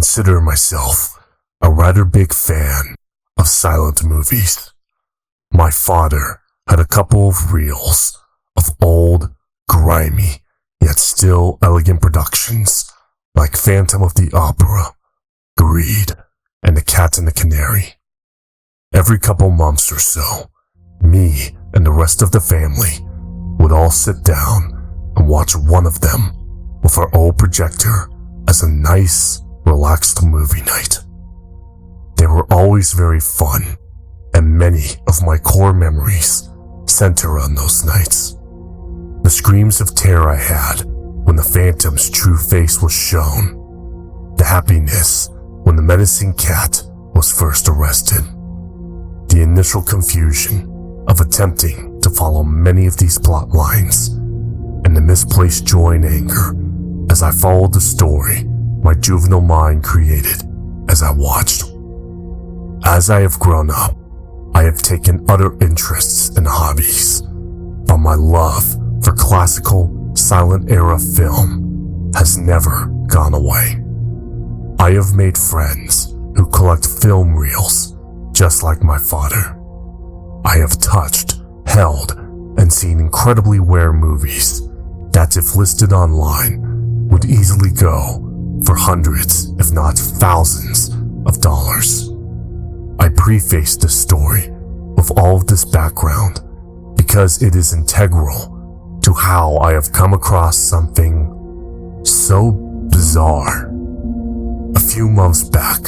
consider myself a rather big fan of silent movies. My father had a couple of reels of old, grimy, yet still elegant productions like Phantom of the Opera, Greed, and The Cat and the Canary. Every couple months or so, me and the rest of the family would all sit down and watch one of them with our old projector as a nice, relaxed movie night. They were always very fun, and many of my core memories center on those nights. The screams of terror I had when the Phantom's true face was shown, the happiness when the menacing cat was first arrested, the initial confusion of attempting to follow many of these plot lines, and the misplaced joy and anger as I followed the story my juvenile mind created as I watched. As I have grown up, I have taken other interests and hobbies, but my love for classical, silent era film has never gone away. I have made friends who collect film reels just like my father. I have touched, held, and seen incredibly rare movies that, if listed online, would easily go for hundreds, if not thousands, of dollars. I preface this story with all of this background because it is integral to how I have come across something so bizarre. A few months back,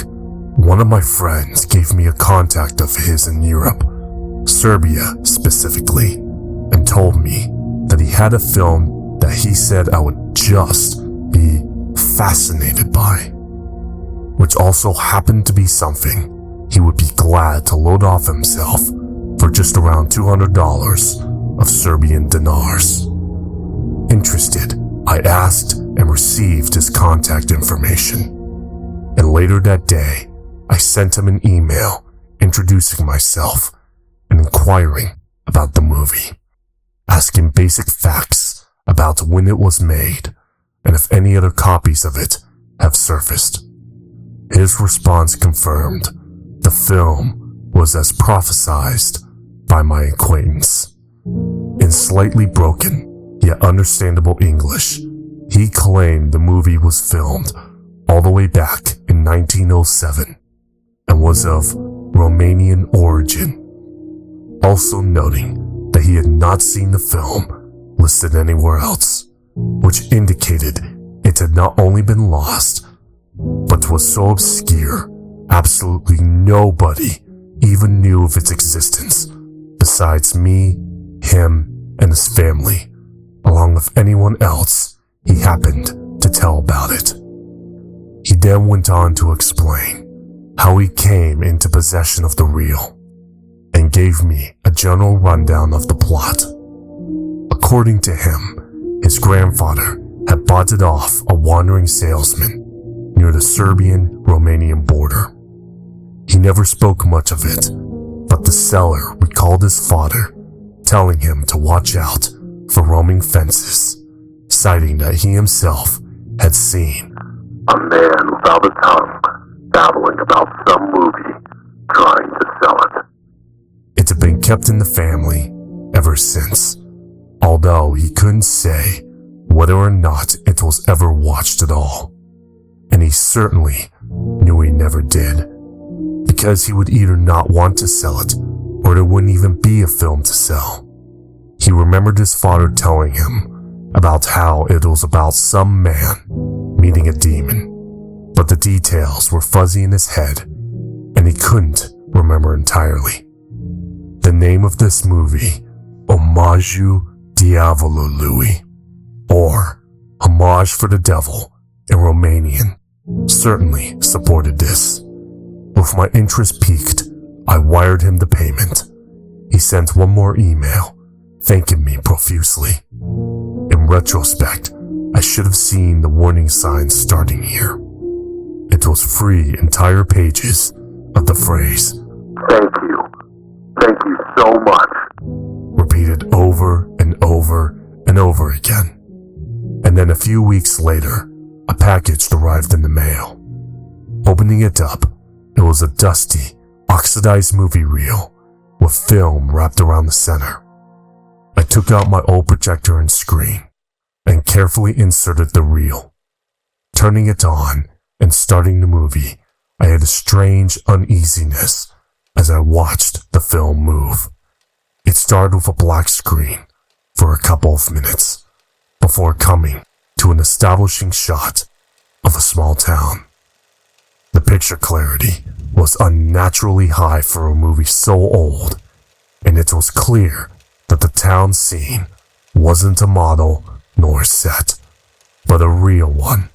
one of my friends gave me a contact of his in Europe, Serbia specifically, and told me that he had a film that he said I would just be fascinated by, which also happened to be something he would be glad to load off himself for just around $200 of Serbian dinars. Interested, I asked and received his contact information, and later that day, I sent him an email introducing myself and inquiring about the movie, asking basic facts about when it was made and if any other copies of it have surfaced. His response confirmed the film was as prophesized by my acquaintance. In slightly broken, yet understandable English, he claimed the movie was filmed all the way back in 1907 and was of Romanian origin, also noting that he had not seen the film listed anywhere else, which indicated it had not only been lost, but was so obscure absolutely nobody even knew of its existence besides me, him, and his family, along with anyone else he happened to tell about it. He then went on to explain how he came into possession of the reel and gave me a general rundown of the plot. According to him, his grandfather had bought it off a wandering salesman near the Serbian-Romanian border. He never spoke much of it, but the seller recalled his father telling him to watch out for roaming fences, citing that he himself had seen a man without a tongue babbling about some movie trying to sell it. It had been kept in the family ever since, although he couldn't say whether or not it was ever watched at all. And he certainly knew he never did, because he would either not want to sell it or there wouldn't even be a film to sell. He remembered his father telling him about how it was about some man meeting a demon, but the details were fuzzy in his head and he couldn't remember entirely. The name of this movie, Omaju Diavolului, or Homage for the Devil in Romanian, certainly supported this. With my interest piqued, I wired him the payment. He sent one more email, thanking me profusely. In retrospect, I should have seen the warning signs starting here. It was 3 entire pages of the phrase, "Thank you so much," repeated over and over and over again. And then a few weeks later, a package arrived in the mail. Opening it up, it was a dusty, oxidized movie reel with film wrapped around the center. I took out my old projector and screen and carefully inserted the reel. Turning it on and starting the movie, I had a strange uneasiness as I watched the film move. It started with a black screen for a couple of minutes before coming to an establishing shot of a small town. The picture clarity was unnaturally high for a movie so old, and it was clear that the town scene wasn't a model nor a set, but a real one.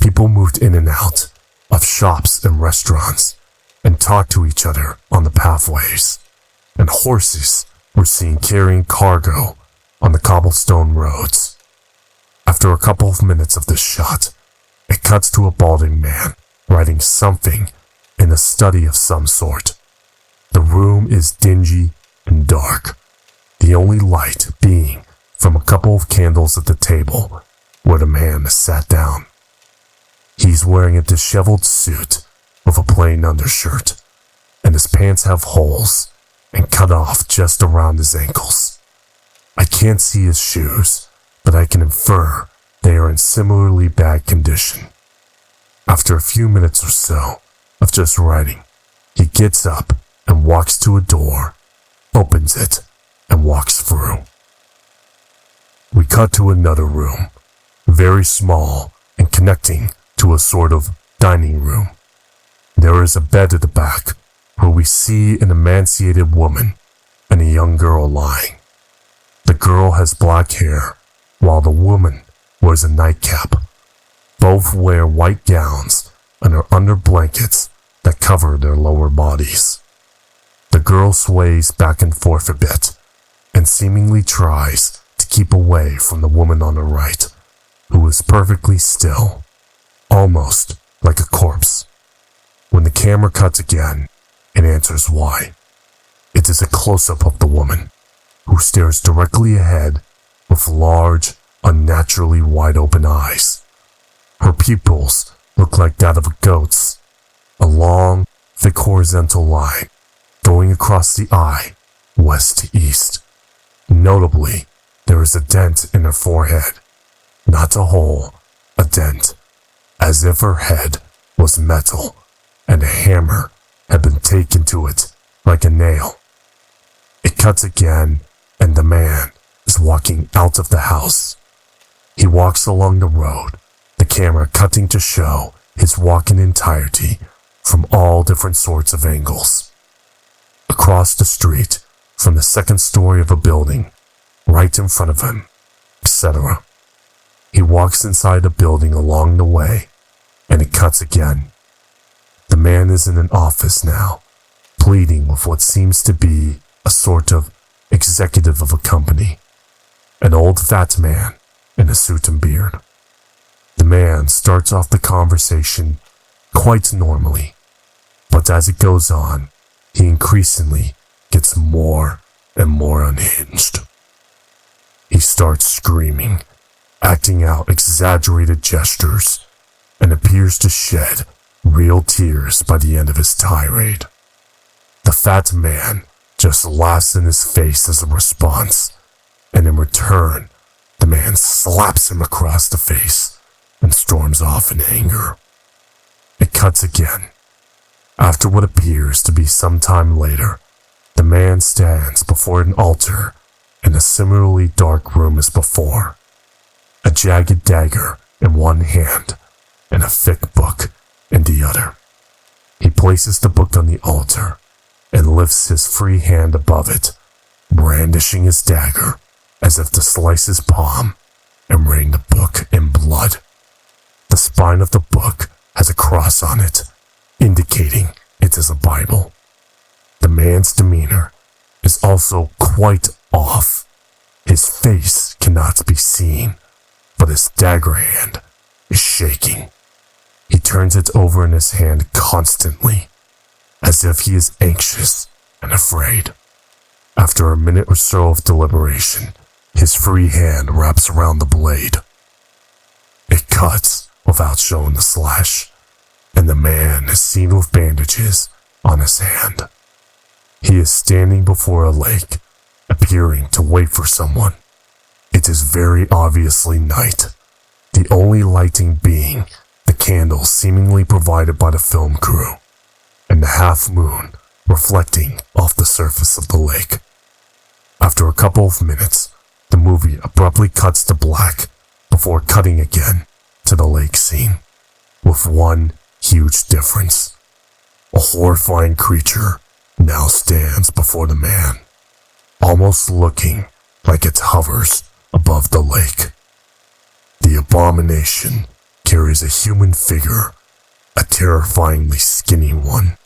People moved in and out of shops and restaurants and talked to each other on the pathways, and horses were seen carrying cargo on the cobblestone roads. After a couple of minutes of this shot, it cuts to a balding man writing something in a study of some sort. The room is dingy and dark, the only light being from a couple of candles at the table where the man is sat down. He's wearing a disheveled suit with a plain undershirt, and his pants have holes and cut off just around his ankles. I can't see his shoes, but I can infer they are in similarly bad condition. After a few minutes or so of just writing, he gets up and walks to a door, opens it, and walks through. We cut to another room, very small and connecting to a sort of dining room. There is a bed at the back where we see an emaciated woman and a young girl lying. The girl has black hair, while the woman wears a nightcap. Both wear white gowns and are under blankets that cover their lower bodies. The girl sways back and forth a bit and seemingly tries to keep away from the woman on the right, who is perfectly still, almost like a corpse. When the camera cuts again, it answers why. It is a close-up of the woman, who stares directly ahead with large, unnaturally wide-open eyes. Her pupils look like that of a goat's, a long, thick horizontal line going across the eye, west to east. Notably, there is a dent in her forehead, not a hole, a dent, as if her head was metal and a hammer had been taken to it like a nail. It cuts again, and the man is walking out of the house. He walks along the road, the camera cutting to show his walk in entirety from all different sorts of angles. Across the street, from the second story of a building, right in front of him, etc. He walks inside a building along the way, and it cuts again. The man is in an office now, pleading with what seems to be a sort of executive of a company, an old fat man in a suit and beard. The man starts off the conversation quite normally, but as it goes on, he increasingly gets more and more unhinged. He starts screaming, acting out exaggerated gestures, and appears to shed real tears by the end of his tirade. The fat man just laughs in his face as a response, and in return, the man slaps him across the face and storms off in anger. It cuts again. After what appears to be some time later, the man stands before an altar in a similarly dark room as before, a jagged dagger in one hand and a thick book in the other. He places the book on the altar and lifts his free hand above it, brandishing his dagger as if to slice his palm and rain the book in blood. The spine of the book has a cross on it, indicating it is a Bible. The man's demeanor is also quite off. His face cannot be seen, but his dagger hand is shaking. He turns it over in his hand constantly, as if he is anxious and afraid. After a minute or so of deliberation, his free hand wraps around the blade. It cuts without showing the slash, and the man is seen with bandages on his hand. He is standing before a lake, appearing to wait for someone. It is very obviously night, the only lighting being the candles seemingly provided by the film crew, and the half moon reflecting off the surface of the lake. After a couple of minutes, the movie abruptly cuts to black before cutting again to the lake scene, with one huge difference. A horrifying creature now stands before the man, almost looking like it hovers above the lake. The abomination carries a human figure, a terrifyingly skinny one,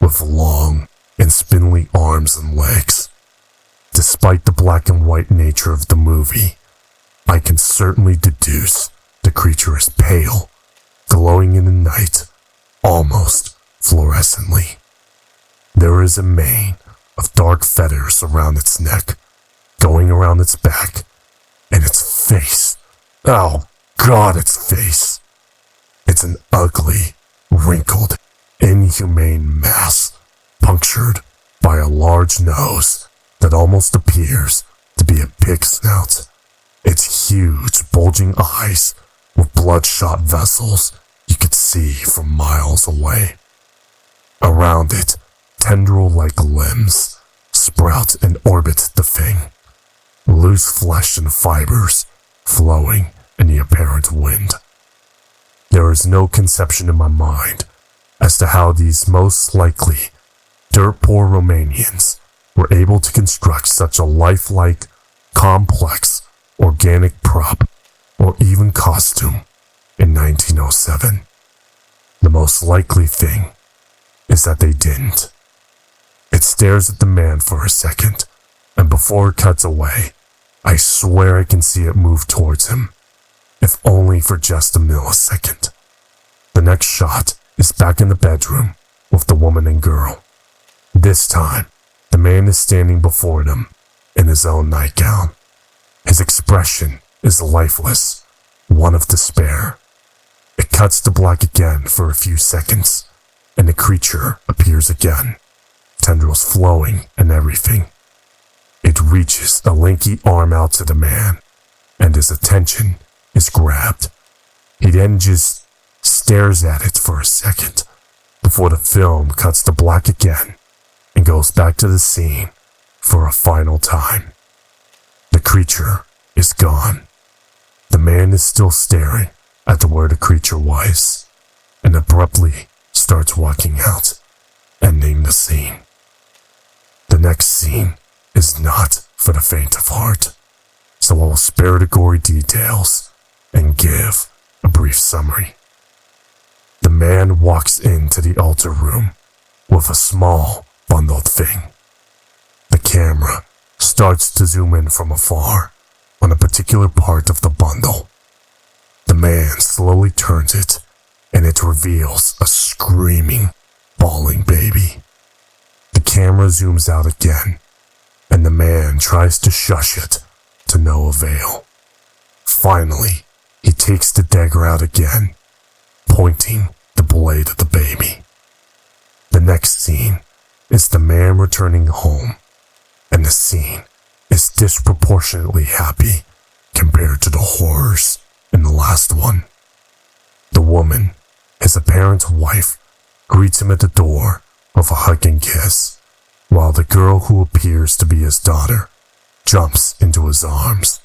with long and spindly arms and legs. Despite the black and white nature of the movie, I can certainly deduce the creature is pale, glowing in the night, almost fluorescently. There is a mane of dark feathers around its neck, going around its back, and its face. Oh God, its face. It's an ugly, wrinkled, inhumane mass, punctured by a large nose that almost appears to be a pig's snout. Its huge, bulging eyes with bloodshot vessels you could see from miles away. Around it, tendril-like limbs sprout and orbit the thing, loose flesh and fibers flowing in the apparent wind. There is no conception in my mind as to how these most likely dirt-poor Romanians were able to construct such a lifelike, complex, organic prop or even costume in 1907. The most likely thing is that they didn't. It stares at the man for a second, and before it cuts away, I swear I can see it move towards him, if only for just a millisecond. The next shot is back in the bedroom with the woman and girl. This time, the man is standing before them in his own nightgown. His expression is lifeless, one of despair. It cuts to black again for a few seconds, and the creature appears again, tendrils flowing and everything. It reaches a lanky arm out to the man, and his attention is grabbed. He then just stares at it for a second, before the film cuts to black again and goes back to the scene for a final time. The creature is gone. The man is still staring at where the creature was, and abruptly starts walking out, ending the scene. The next scene is not for the faint of heart, so I will spare the gory details and give a brief summary. The man walks into the altar room with a small, bundled thing. The camera starts to zoom in from afar on a particular part of the bundle. The man slowly turns it, and it reveals a screaming, bawling baby. The camera zooms out again, and the man tries to shush it to no avail. Finally, he takes the dagger out again, pointing the blade at the baby. The next scene is the man returning home, and the scene is disproportionately happy compared to the horrors in the last one. The woman, his apparent wife, greets him at the door with a hug and kiss, while the girl who appears to be his daughter jumps into his arms.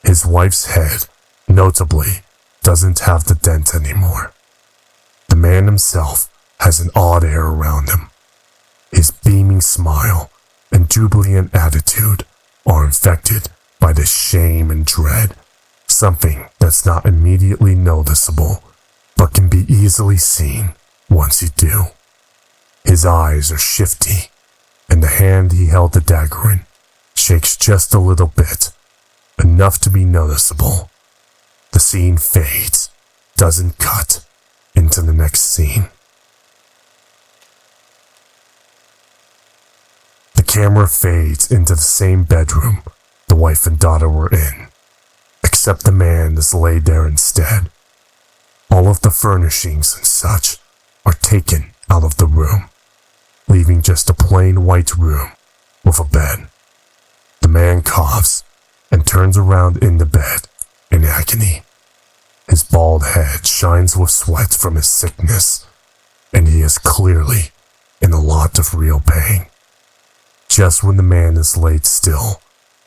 His wife's head, notably, doesn't have the dent anymore. The man himself has an odd air around him. His beaming smile and jubilant attitude are infected by the shame and dread, something that's not immediately noticeable, but can be easily seen once you do. His eyes are shifty, and the hand he held the dagger in shakes just a little bit, enough to be noticeable. The scene fades, doesn't cut, into the next scene. The camera fades into the same bedroom the wife and daughter were in, except the man is laid there instead. All of the furnishings and such are taken out of the room, leaving just a plain white room with a bed. The man coughs and turns around in the bed in agony. His bald head shines with sweat from his sickness, and he is clearly in a lot of real pain. Just when the man is laid still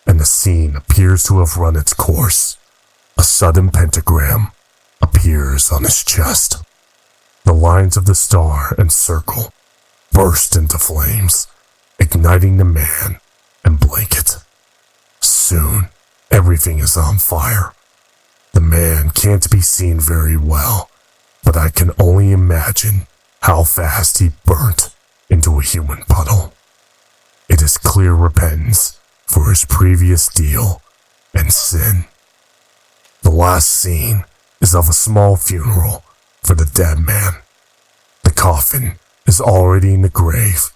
and the scene appears to have run its course, a sudden pentagram appears on his chest. The lines of the star and circle burst into flames, igniting the man and blanket. Soon, everything is on fire. The man can't be seen very well, but I can only imagine how fast he burnt into a human puddle. It is clear repentance for his previous deal and sin. The last scene is of a small funeral for the dead man. The coffin is already in the grave,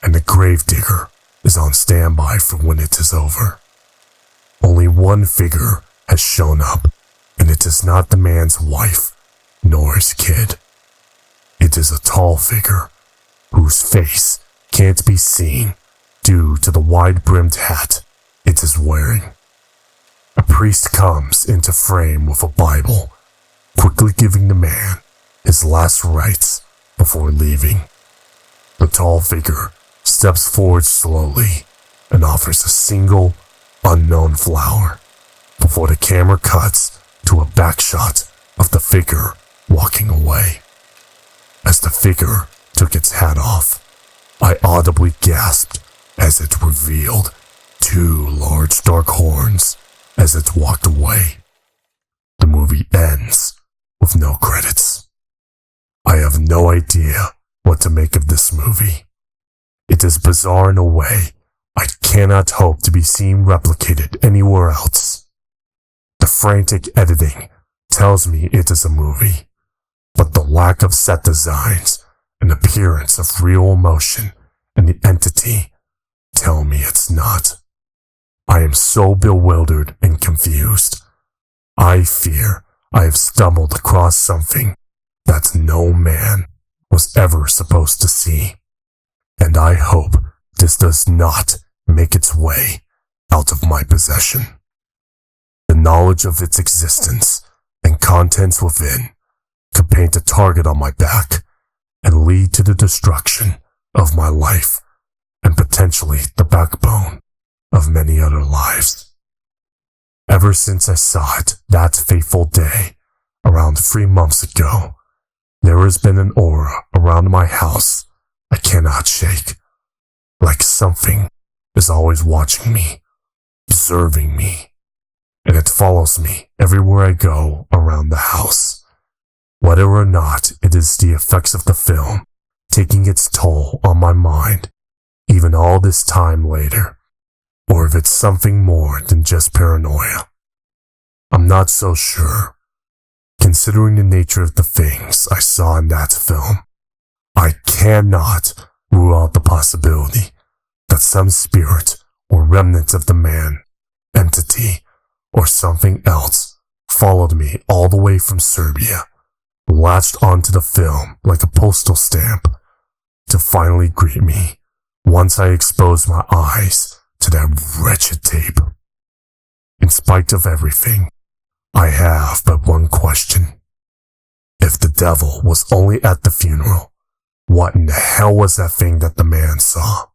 and the gravedigger is on standby for when it is over. Only one figure has shown up, and it is not the man's wife nor his kid. It is a tall figure whose face can't be seen due to the wide-brimmed hat it is wearing. A priest comes into frame with a Bible, quickly giving the man his last rites before leaving. The tall figure steps forward slowly and offers a single, unknown flower before the camera cuts to a backshot of the figure walking away. As the figure took its hat off, I audibly gasped as it revealed two large dark horns as it walked away. The movie ends with no credits. I have no idea what to make of this movie. It is bizarre in a way I cannot hope to be seen replicated anywhere else. The frantic editing tells me it is a movie, but the lack of set designs and appearance of real emotion and the entity tell me it's not. I am so bewildered and confused. I fear I have stumbled across something that no man was ever supposed to see, and I hope this does not make its way out of my possession. The knowledge of its existence and contents within could paint a target on my back and lead to the destruction of my life and potentially the backbone of many other lives. Ever since I saw it that fateful day, around 3 months ago, there has been an aura around my house I cannot shake, like something is always watching me, observing me, and it follows me everywhere I go around the house. Whether or not it is the effects of the film taking its toll on my mind, even all this time later, or if it's something more than just paranoia. I'm not so sure. Considering the nature of the things I saw in that film, I cannot rule out the possibility that some spirit or remnant of the man, entity, or something else followed me all the way from Serbia, latched onto the film like a postal stamp, to finally greet me once I exposed my eyes to that wretched tape. In spite of everything, I have but one question. If the devil was only at the funeral, what in the hell was that thing that the man saw?